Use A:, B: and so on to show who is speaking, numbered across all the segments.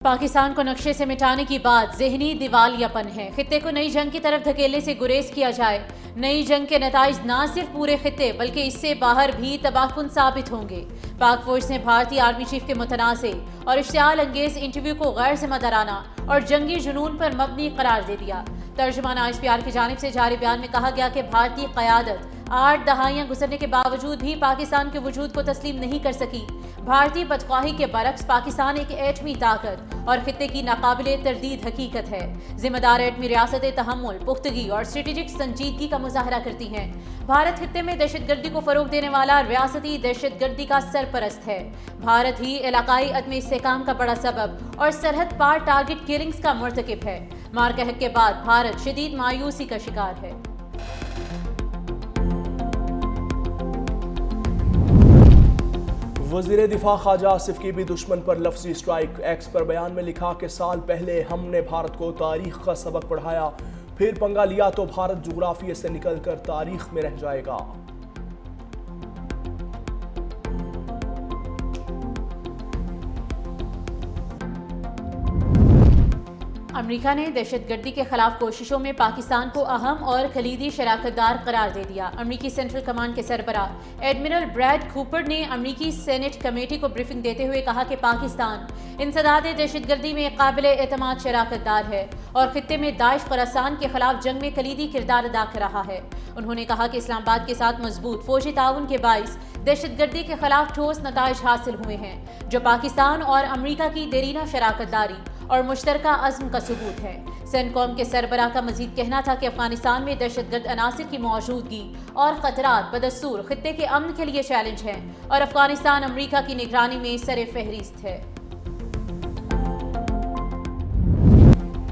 A: पाकिस्तान को नक्शे से मिटाने की बात ज़हनी दिवालियापन है। खित्ते को नई जंग की तरफ धकेलने से गुरेज किया जाए। नई जंग के नताइज न सिर्फ पूरे खित्ते बल्कि इससे बाहर भी तबाहकुन साबित होंगे। पाक फौज ने भारतीय आर्मी चीफ के मुतनाज़े और इश्तियाल अंगेज इंटरव्यू को गैर जिम्मेदाराना और जंगी जुनून पर मबनी करार दे दिया। तर्जुमान ISPR की जानिब से जारी बयान में कहा गया कि भारतीय क़यादत 8 दहाइयां गुजरने के बावजूद भी पाकिस्तान के वजूद को तस्लीम नहीं कर सकी। भारतीय बदख्वाही के बरक्स पाकिस्तान एक एटमी ताकत और खित्ते की नाकाबिले तरदीद हकीकत है। जिम्मेदार एटमी रियासतें तहम्मुल, पुख्तगी और स्ट्रेटेजिक संजीदगी का मुजाहरा करती हैं। भारत खित्ते में दहशतगर्दी को फरोग देने वाला रियासती दहशतगर्दी का सरपरस्त है। भारत ही इलाकाई अदम इस्तेहकाम का बड़ा सबब और सरहद पार टारगेट किलिंग्स का मुर्तकिब है। मार-कहक के बाद भारत शदीद मायूसी का शिकार है।
B: वज़ीर दिफा ख्वाजा आसिफ की भी दुश्मन पर लफ्जी स्ट्राइक। एक्स पर बयान में लिखा कि साल पहले हमने भारत को तारीख का सबक पढ़ाया, फिर पंगा लिया तो भारत जुग्राफिये से निकलकर तारीख में रह जाएगा।
A: अमेरिका ने दहशतगर्दी के खिलाफ कोशिशों में पाकिस्तान को अहम और खलीदी शराकतदार करार दे दिया। अमेरिकी सेंट्रल कमांड के सरबराह एडमिरल ब्रैड कूपर ने अमेरिकी सेनेट कमेटी को ब्रीफिंग देते हुए कहा कि पाकिस्तान इंसदाद दहशतगर्दी में काबिल एतमाद शराकतदार है और खित्ते में दाइश खुरासान के खिलाफ जंग में कलीदी किरदार अदा कर रहा है। उन्होंने कहा कि इस्लामाबाद के साथ मजबूत फौजी ताउन के बाइस दहशतगर्दी के खिलाफ ठोस नताइज हासिल हुए हैं, जो पाकिस्तान और अमेरिका की देरीना शराकतदारी और मुश्तरका अज़्म का सबूत है। सेंटकॉम के सरबराह का मजीद कहना था कि अफगानिस्तान में दहशतगर्द अनासिर की मौजूदगी और खतरात बदस्तूर खित्ते के अमन के लिए चैलेंज हैं और अफगानिस्तान अमेरिका की निगरानी में सरे फहरिस्त है।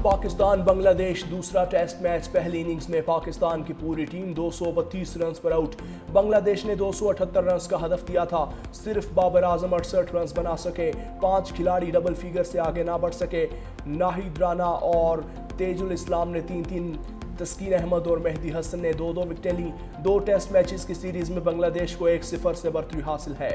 B: पाकिस्तान बांग्लादेश दूसरा टेस्ट मैच। पहली इनिंग्स में पाकिस्तान की पूरी टीम 232 रन पर आउट। बांग्लादेश ने 278 रन का हदफ दिया था। सिर्फ बाबर आजम 68 रन बना सके। 5 खिलाड़ी डबल फिगर से आगे ना बढ़ सके। नाहिद राना और तेजुल इस्लाम ने 3-3, तस्कीन अहमद और मेहदी हसन ने 2-2 विकेटें ली। 2 टेस्ट मैचेस की सीरीज में बांग्लादेश को 1-0 से बढ़तरी हासिल है।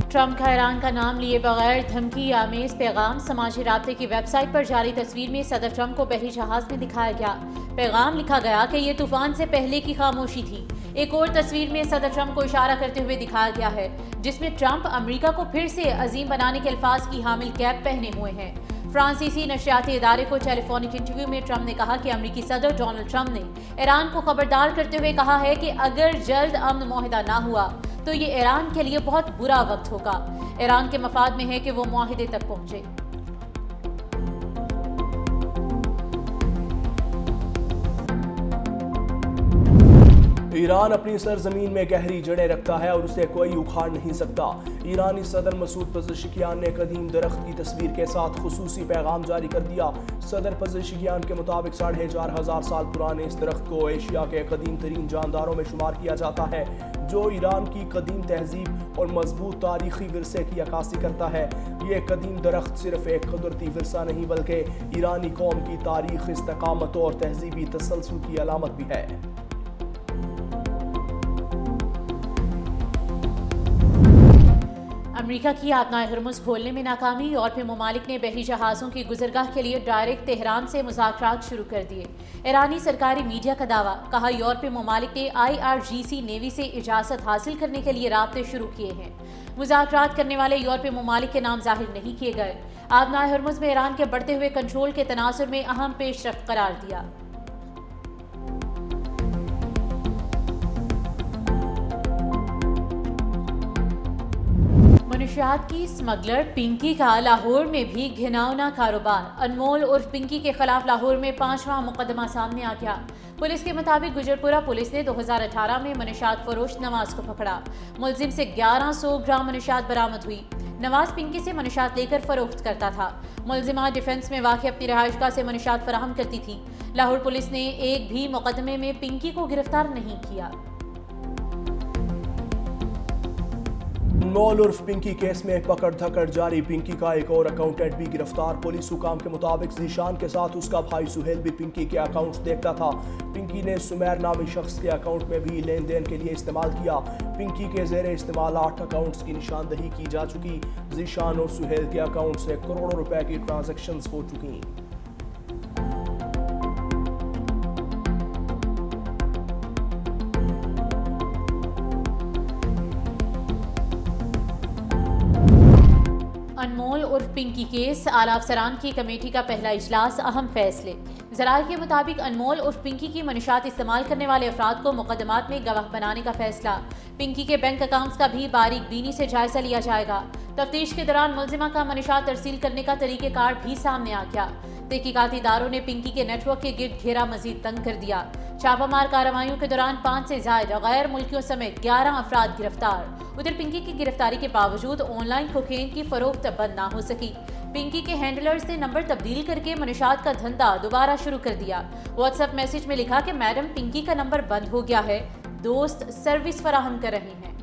A: ट्रंप का ईरान का नाम लिए बगैर धमकी आमेज पैगाम। समाजी राब्ते की वेबसाइट पर जारी तस्वीर में सदर ट्रंप को बहरी जहाज में दिखाया गया। पैगाम लिखा गया कि यह तूफान से पहले की खामोशी थी। एक और तस्वीर में सदर ट्रंप को इशारा करते हुए दिखाया गया है, जिसमें ट्रंप अमेरिका को फिर से अजीम बनाने के अल्फाज की हामिल कैप पहने हुए हैं। फ्रांसीसी नशरियाती इदारे को टेलीफोनिक इंटरव्यू में ट्रंप ने कहा कि अमेरिकी सदर डोनाल्ड ट्रंप ने ईरान को खबरदार करते हुए कहा है कि अगर जल्द अमन मुआहिदा ना हुआ तो ये ईरान के लिए बहुत बुरा वक्त होगा। ईरान के मफाद में है कि वो मुआहिदे तक पहुंचे।
B: ईरान अपनी सरजमीन में गहरी जड़ें रखता है और उसे कोई उखाड़ नहीं सकता। ईरानी सदर मसूद पज़ेश्कियान ने कदीम दरख्त की तस्वीर के साथ खुसूसी पैगाम जारी कर दिया। सदर पज़ेश्कियान के मुताबिक 4,500 साल पुराने इस दरख्त को एशिया के कदीम तरीन जानदारों में शुमार किया जाता है, जो ईरान की कदीम तहजीब और मजबूत तारीखी विरसे की अक्कासी करता है। ये कदीम दरख्त सिर्फ एक कुदरती विरसा नहीं बल्कि ईरानी कौम की तारीख, इस्तकामत और तहजीबी तसलसल की अलामत भी है।
A: अमेरिका की आबनाए हरमुज़ खोलने में नाकामी। यूरोपीय ममालिक ने बहरी जहाज़ों की गुजरगाह के लिए डायरेक्ट तेहरान से मुज़ाकरात शुरू कर दिए। ईरानी सरकारी मीडिया का दावा। कहा यूरोपीय ममालिक ने IRGC नेवी से इजाज़त हासिल करने के लिए राब्ते शुरू किए हैं। मुज़ाकरात करने वाले यूरोपीय ममालिक के नाम जाहिर नहीं किए गए। आबनाए हरमुज़ में ईरान के बढ़ते हुए कंट्रोल के तनासुर में अहम पेशरफ्त करार दिया। मनशियात की स्मगलर पिंकी का लाहौर में भी घिनौना कारोबार। अनमोल उर्फ पिंकी के खिलाफ लाहौर में 5वां मुकदमा सामने आ गया। पुलिस के मुताबिक गुजरपुरा पुलिस ने 2018 में मनशियात फरोश नवाज को पकड़ा। मुलजिम से 1100 ग्राम मनशियात बरामद हुई। नवाज पिंकी से मनशियात लेकर फरोख्त करता था। मुलजिमा डिफेंस में वाक़ अपनी रिहाइशगाह से मनशियात फराहम करती थी। लाहौर पुलिस ने एक भी मुकदमे में पिंकी को गिरफ्तार नहीं किया।
B: अनमोल उर्फ पिंकी केस में पकड़ धकड़ जारी। पिंकी का एक और अकाउंटेंट भी गिरफ्तार। पुलिस हुकाम के मुताबिक जीशान के साथ उसका भाई सुहेल भी पिंकी के अकाउंट्स देखता था। पिंकी ने सुमेर नामी शख्स के अकाउंट में भी लेन देन के लिए इस्तेमाल किया। पिंकी के जेर इस्तेमाल 8 अकाउंट्स की निशानदही की जा चुकी। जीशान और सुहेल के अकाउंट से करोड़ों रुपए की ट्रांजैक्शंस हो चुकी।
A: अनमोल उर्फ पिंकी केस आला अफसरान की कमेटी का पहला इजलास, अहम फैसले। ज़राए के मुताबिक अनमोल उर्फ पिंकी की मनशात इस्तेमाल करने वाले अफराद को मुकदमात में गवाह बनाने का फैसला। पिंकी के बैंक अकाउंट्स का भी बारीक बीनी से जायजा लिया जाएगा। तफ्तीश के दौरान मुलजिमा का मनशात तरसील करने का तरीक़ेकार भी सामने आ गया। तहकीकाती इदारों ने पिंकी के नेटवर्क के गिर्द घेरा मजीद तंग कर दिया। छापामार कार्रवाइयों के दौरान 5 से ज्यादा गैर मुल्कियों समेत 11 अफराद गिरफ्तार। उधर पिंकी की गिरफ्तारी के बावजूद ऑनलाइन कोकेन की फरोख्त बंद ना हो सकी। पिंकी के हैंडलर्स ने नंबर तब्दील करके मनशात का धंधा दोबारा शुरू कर दिया। व्हाट्सएप मैसेज में लिखा कि मैडम पिंकी का नंबर बंद हो गया है, दोस्त सर्विस फराहम कर रहे हैं।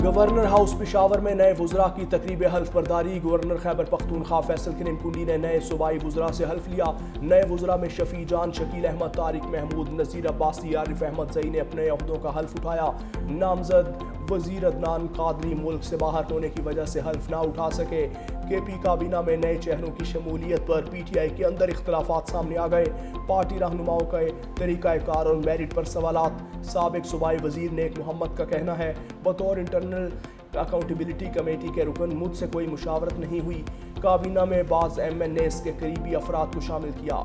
B: गवर्नर हाउस पेशावर में नए वुज़रा की तकरीब हल्फ बर्दारी। गवर्नर खैबर पख्तूनख्वा फैसल करीम कुंडी ने नए सूबाई वुज़रा से हल्फ लिया। नए वुज़रा में शफी जान, शकील अहमद, तारिक महमूद, नज़ीर अब्बासी, आरिफ अहमद ज़ई ने अपने अहदों का हल्फ उठाया। नामजद वज़ीर अदनान कादरी मुल्क से बाहर होने की वजह से हल्फ ना उठा सके। KP काबीना में नए चेहरों की शमूलियत पर PTI के अंदर इख्तलाफात सामने आ गए। पार्टी रहनुमाओं का तरीक़ाकार और मेरिट पर सवालात। साबिक सूबाई वज़ीर नेक मोहम्मद का कहना है, बतौर इंटरनल अकाउंटेबिलिटी कमेटी के रुकन मुझसे कोई मुशावरत नहीं हुई। काबीना में बाज़ MNAs के करीबी अफराद को शामिल किया।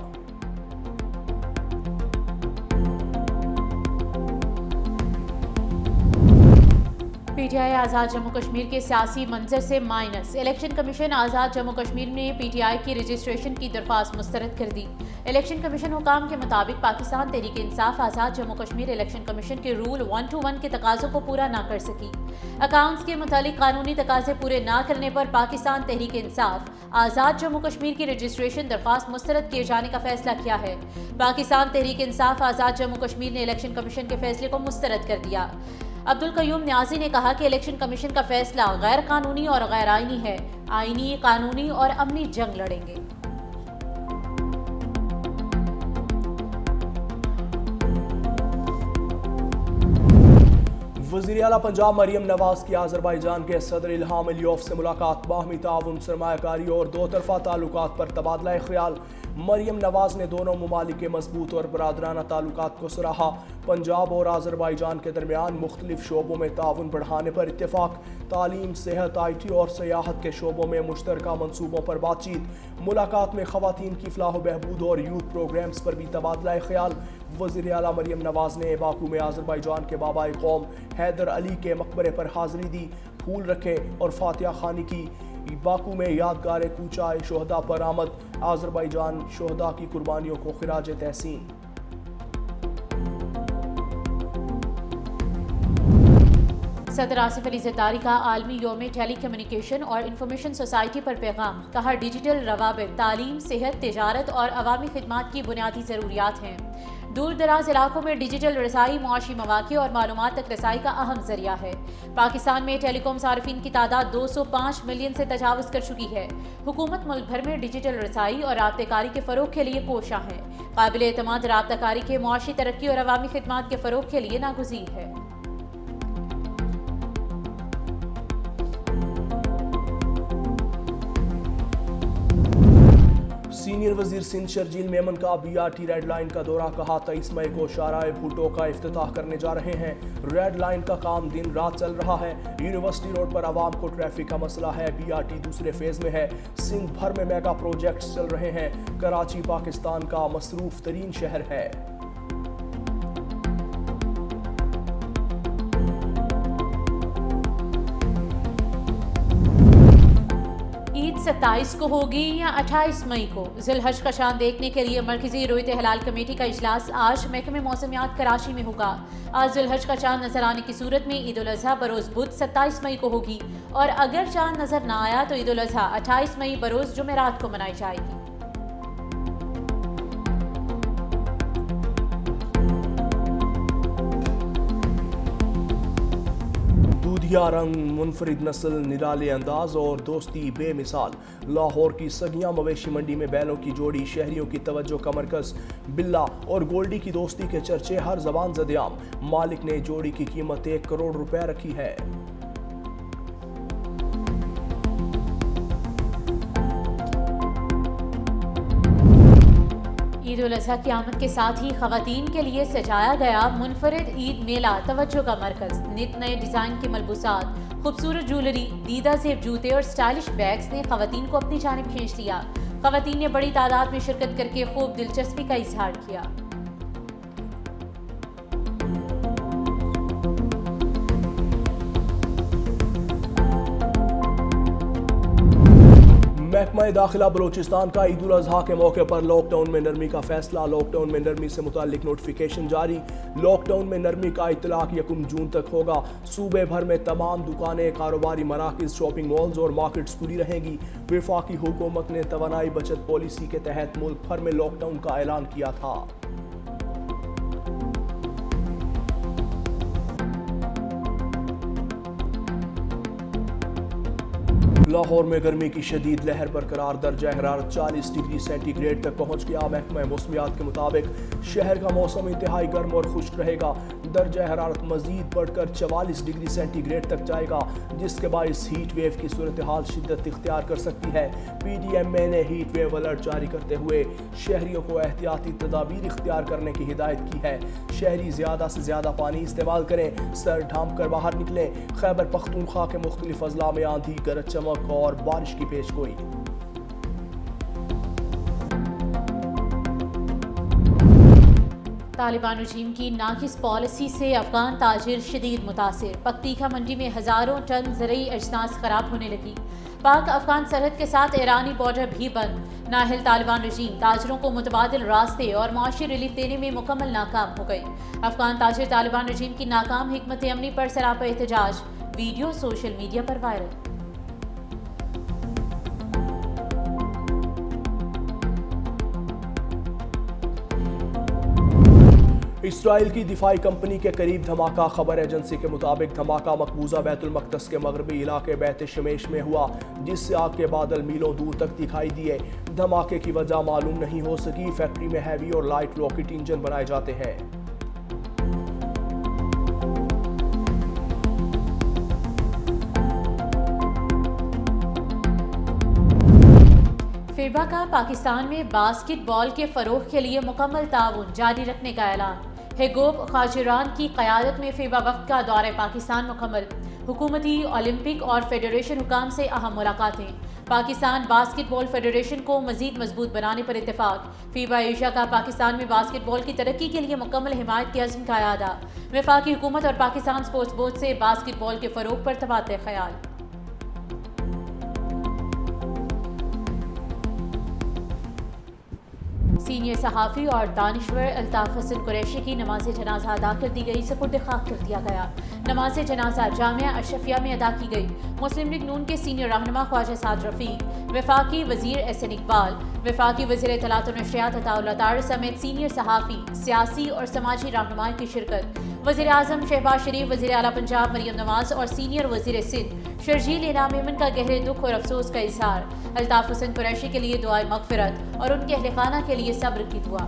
A: PTI आज़ाद जम्मू कश्मीर के सियासी मंजर से माइनस। इलेक्शन कमीशन आज़ाद जम्मू कश्मीर ने PTI की रजिस्ट्रेशन की दरख्वास्त मुस्तरद कर दी। इलेक्शन कमीशन हुकाम के मुताबिक पाकिस्तान तहरीक इंसाफ आज़ाद जम्मू कश्मीर इलेक्शन कमीशन के रूल 1-1 के तकाज़ों को पूरा ना कर सकी। अकाउंट्स के मुतालिक कानूनी तकाज़े पूरे ना करने पर पाकिस्तान तहरीक इंसाफ आज़ाद जम्मू कश्मीर की रजिस्ट्रेशन दरख्वास्त मुस्तरद किए जाने का फैसला किया है। पाकिस्तान तहरीक इंसाफ आज़ाद जम्मू कश्मीर ने इलेक्शन कमीशन के फैसले को मुस्तरद कर दिया। अब्दुल कयूम न्याजी ने कहा कि इलेक्शन कमीशन का फैसला गैर कानूनी और गैर आईनी है। आईनी, कानूनी और अमनी जंग लड़ेंगे।
B: वज़ीर आला पंजाब मरियम नवाज की आज़रबाईजान के सदर इल्हाम अलियोफ से मुलाकात। बाहमी ताउन, सरमायाकारी और दो तरफ़ा ताल्लुकात पर तबादला ख्याल। मरियम नवाज ने दोनों ममालिक के मजबूत और बरादराना ताल्लुकात को सराहा। पंजाब और आज़रबाईजान के दरमियान मुख्तलिफ शोबों में ताउन बढ़ाने पर इत्तेफाक। तालीम, सेहत, IT और सियाहत के शोबों में मुश्तरका मनसूबों पर बातचीत। मुलाकात में ख़वातीन की फलाह बहबूद और यूथ प्रोग्राम्स पर भी तबादला ख्याल। वज़ीर आला मरियम नवाज ने बाकू में आज़रबाईजान के बाबाए कौम हैदर अली के मकबरे पर हाज़िरी दी, फूल रखे और फातिहा खानी की। बाकू में यादगार कूचाए शोहदा पर आमद। आज़रबाईजान शोहदा की कुर्बानियों को खिराज तहसीन।
A: सदर आसिफ अली ज़रदारी का आलमी योम टेली कम्युनिकेशन और इंफॉर्मेशन सोसाइटी पर पैगाम। कहा, डिजिटल रवाबित तालीम, सेहत, तिजारत और अवामी खिदमात की बुनियादी ज़रूरियात हैं। दूर दराज इलाकों में डिजिटल रसाई मुआशी मौक़े और मालूमात तक रसाई का अहम जरिया है। पाकिस्तान में टेलीकॉम सार्फिन की तादाद 205 मिलियन से तजावज़ कर चुकी है। हुकूमत मुल्क भर में डिजिटल रसाई और राब्तेकारी के फ़रोग़ के लिए कोशां है। काबिल एतमाद राब्ताकारी के मुआशी तरक्की और अवामी खिदमात के फ़रोग़ के लिए नागुज़ीर है।
B: सीनियर वजीर सिंध शर्जील मेमन का BRT रेड लाइन का दौरा। कहा, 23 मई को शाहराए भुट्टो का इफ्तिताह करने जा रहे हैं। रेड लाइन का काम दिन रात चल रहा है। यूनिवर्सिटी रोड पर आवाम को ट्रैफिक का मसला है। BRT दूसरे फेज में है। सिंध भर में मेगा प्रोजेक्ट्स चल रहे हैं। कराची पाकिस्तान का मसरूफ तरीन शहर है।
A: ईद 27 को होगी या 28 मई को? ज़ुल्हज का चांद देखने के लिए मरकजी रोयत हलाल कमेटी का इजलास आज महकमे मौसमियात कराची में होगा। आज ज़ुल्हज का चांद नजर आने की सूरत में ईद उल अज़हा बरोज़ बुध 27 मई को होगी और अगर चांद नजर ना आया तो ईद उल अज़हा 28 मई बरोज़ जुमेरात को मनाई जाएगी।
B: या रंग, मुनफरिद नस्ल, निराले अंदाज और दोस्ती बेमिसाल। लाहौर की सगिया मवेशी मंडी में बैलों की जोड़ी शहरियों की तवज्जो का मरकज। बिल्ला और गोल्डी की दोस्ती के चर्चे हर जबान ज़द-ए-आम। मालिक ने जोड़ी की कीमत 1 करोड़ रुपए रखी है।
A: ईद उल अजहा की आमद के साथ ही खवातीन के लिए सजाया गया मुनफरिद ईद मेला तवज्जो का मरकज। नित नए डिजाइन के मलबूसात, खूबसूरत ज्वेलरी, दीदा जेब जूते और स्टाइलिश बैग्स ने खवातीन को अपनी जानिब खींच लिया। खवातीन ने बड़ी तादाद में शिरकत करके खूब दिलचस्पी का इजहार किया।
B: महकमा दाखिला बलोचिस्तान का ईद उल अजहा के मौके पर लॉकडाउन में नरमी का फैसला। लॉकडाउन में नरमी से मुतालिक नोटिफिकेशन जारी। लॉकडाउन में नरमी का इतलाक 1 जून तक होगा। सूबे भर में तमाम दुकानें, कारोबारी मराकज, शॉपिंग मॉल्स और मार्केट्स खुली रहेंगी। वफाकी हुकूमत ने तवानाई बचत पॉलिसी के तहत मुल्क भर में लॉकडाउन का ऐलान किया था। लाहौर में गर्मी की शदीद लहर बरकरार। दर्जा हरारत 40 डिग्री सेंटीग्रेड तक पहुंच गया। महकमा मौसमियात के मुताबिक शहर का मौसम इंतहाई गर्म और खुश्क रहेगा। दर्जा हरारत मजीद बढ़कर 44 डिग्री सेंटीग्रेड तक जाएगा, जिसके बायस हीट वेव की सूरत हाल शिद्दत इख्तियार कर सकती है। PDMA ने हीट वेव अलर्ट जारी करते हुए शहरियों को एहतियाती तदाबीर इख्तियार करने की हिदायत की है। शहरी ज़्यादा से ज़्यादा पानी इस्तेमाल करें, सर ढांप कर बाहर निकलें। खैबर पख्तूनख्वा के मुख्तलिफ अजला में आंधी, गरज चमक और बारिश की पेशगोई।
A: तालिबान रजीम की नाकिस पॉलिसी से अफगान ताजिर शदीद मुतासिर। पकतीखा मंडी में हज़ारों टन ज़रूरी अजनास खराब होने लगी। पाक अफगान सरहद के साथ ईरानी बॉर्डर भी बंद। नाहिल तालिबान रजीम ताजरों को मुतबादिल रास्ते और माशी रिलीफ देने में मुकम्मल नाकाम हो गई। अफगान ताजिर तालिबान रजीम की नाकाम हिकमत अमली पर सरापा एहतजाज। वीडियो सोशल मीडिया पर वायरल।
B: इसराइल की दिफाई कंपनी के करीब धमाका। खबर एजेंसी के मुताबिक धमाका मकबूजा बैतुल मक़दस के मगरबी इलाके बैत शमेश में हुआ, जिससे आग के बादल मीलों दूर तक दिखाई दिए। धमाके की वजह मालूम नहीं हो सकी। फैक्ट्री में हैवी और लाइट रॉकेट इंजन बनाए जाते हैं।
A: फीबा का पाकिस्तान में बास्केटबॉल के फरोग के लिए मुकम्मल ताउन जारी रखने का ऐलान। हेगोब खाजिरान की क़यादत में फीबा वक्त का दौरे पाकिस्तान मुकम्मल। हुकूमती, ओलंपिक और फेडरेशन हुकाम से अहम मुलाकातें। पाकिस्तान बास्केटबॉल फेडरेशन को मजीद मजबूत बनाने पर इत्तेफाक। फीबा एशिया का पाकिस्तान में बास्केटबॉल की तरक्की के लिए मुकम्मल हिमायत के अज़्म का अदा। वफाकी हुकूमत और पाकिस्तान स्पोर्ट्स बोर्ड से बास्केटबॉल के फरोग पर तबादला ख्याल। सीनियर सहाफ़ी और दानिश्वर अल्ताफ़ हसन कुरैशी की नमाज जनाजा अदा कर दी गई, सुपुर्द खाक कर दिया गया। नमाज जनाजा जामिया अशरफिया में अदा की गई। मुस्लिम लीग नून के सीनियर रहनुमा ख्वाजा साद रफ़ीक, वफाकी वज़ीर एहसन इकबाल, वफाकी वज़ीर इत्तलात और नशरियात अताउल्लाह तार समेत सीनियर सहाफ़ी, सियासी और समाजी रहनुमाओं की शिरकत। वज़ीर आज़म शहबाज शरीफ, वज़ीर आला पंजाब मरियम नवाज और सीनियर वज़ीर सिंध शर्जील इनाम मेमन का गहरे दुख और अफसोस का इजहार। अल्ताफ़ हुसैन कुरैशी के लिए दुआए मग़फ़िरत और उनके अहल खाना के लिए सब्र की दुआ।